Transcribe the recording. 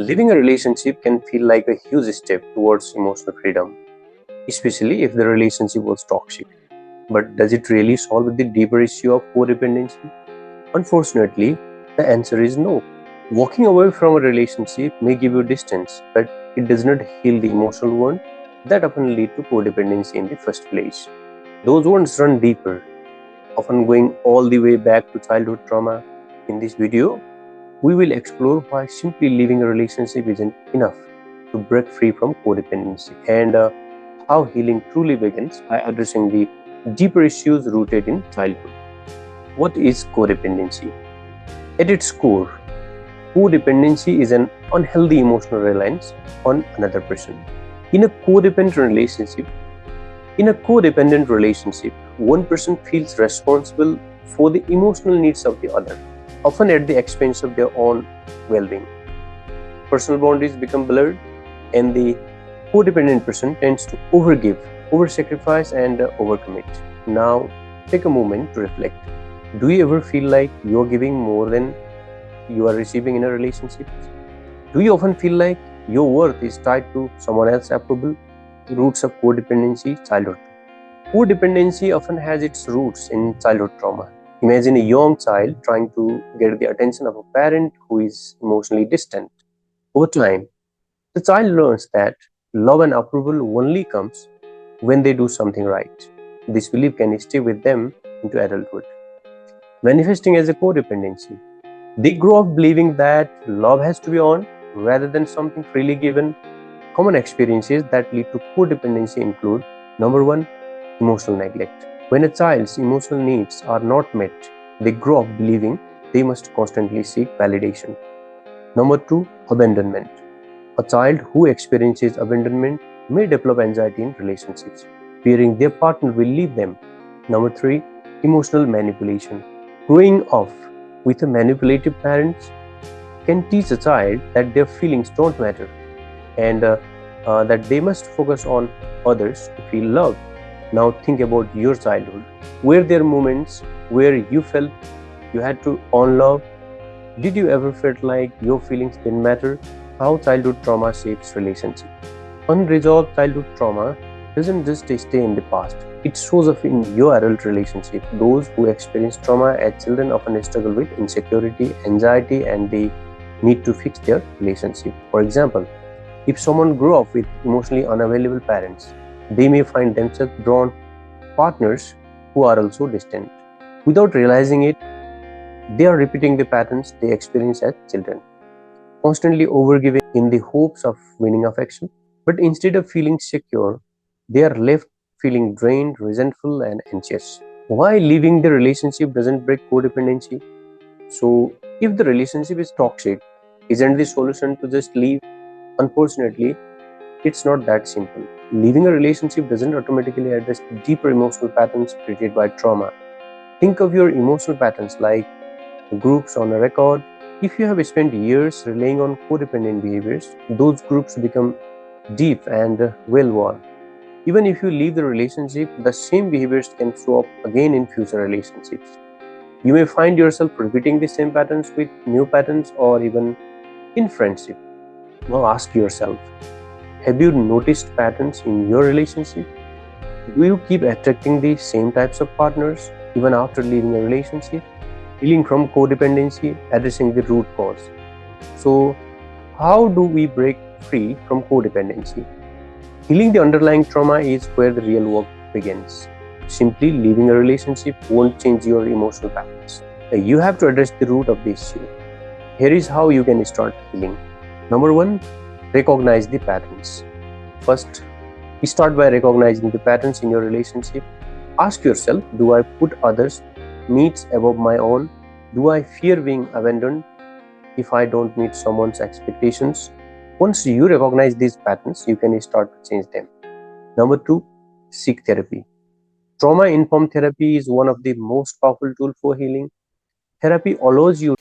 Leaving a relationship can feel like a huge step towards emotional freedom, especially if the relationship was toxic. But does it really solve the deeper issue of codependency? Unfortunately, the answer is no. Walking away from a relationship may give you distance, but it does not heal the emotional wound that often lead to codependency in the first place. Those wounds run deeper, often going all the way back to childhood trauma. In this video, we will explore why simply leaving a relationship isn't enough to break free from codependency and how healing truly begins by addressing the deeper issues rooted in childhood. What is codependency? At its core, codependency is an unhealthy emotional reliance on another person. In a codependent relationship, one person feels responsible for the emotional needs of the other, often at the expense of their own well-being. Personal boundaries become blurred, and the codependent person tends to overgive, over-sacrifice, and overcommit. Now, take a moment to reflect. Do you ever feel like you're giving more than you are receiving in a relationship? Do you often feel like your worth is tied to someone else's approval? Roots of codependency, childhood. Codependency often has its roots in childhood trauma. Imagine a young child trying to get the attention of a parent who is emotionally distant. Over time, the child learns that love and approval only comes when they do something right. This belief can stay with them into adulthood, manifesting as a codependency. They grow up believing that love has to be earned rather than something freely given. Common experiences that lead to codependency include: number one, emotional neglect. When a child's emotional needs are not met, they grow up believing they must constantly seek validation. Number two, abandonment. A child who experiences abandonment may develop anxiety in relationships, fearing their partner will leave them. Number three, emotional manipulation. Growing up with a manipulative parent can teach a child that their feelings don't matter and that they must focus on others to feel loved. Now think about your childhood. Were there moments where you felt you had to earn love? Did you ever feel like your feelings didn't matter? How childhood trauma shapes relationships. Unresolved childhood trauma doesn't just stay in the past. It shows up in your adult relationship. Those who experience trauma as children often struggle with insecurity, anxiety, and the need to fix their relationship. For example, if someone grew up with emotionally unavailable parents, they may find themselves drawn to partners who are also distant. Without realizing it, they are repeating the patterns they experienced as children, constantly overgiving in the hopes of winning affection. But instead of feeling secure, they are left feeling drained, resentful, and anxious. Why leaving the relationship doesn't break codependency? So, if the relationship is toxic, isn't the solution to just leave? Unfortunately, it's not that simple. Leaving a relationship doesn't automatically address the deeper emotional patterns created by trauma. Think of your emotional patterns like groups on a record. If you have spent years relying on codependent behaviors, those groups become deep and well worn. Even if you leave the relationship, the same behaviors can show up again in future relationships. You may find yourself repeating the same patterns with new patterns or even in friendship. Now ask yourself, have you noticed patterns in your relationship? Do you keep attracting the same types of partners even after leaving a relationship? Healing from codependency, addressing the root cause. So, how do we break free from codependency? Healing the underlying trauma is where the real work begins. Simply leaving a relationship won't change your emotional patterns. You have to address the root of the issue. Here is how you can start healing. Number one, recognize the patterns. First, start by recognizing the patterns in your relationship. Ask yourself, do I put others' needs above my own? Do I fear being abandoned if I don't meet someone's expectations? Once you recognize these patterns, you can start to change them. Number two, seek therapy. Trauma-informed therapy is one of the most powerful tools for healing. Therapy allows you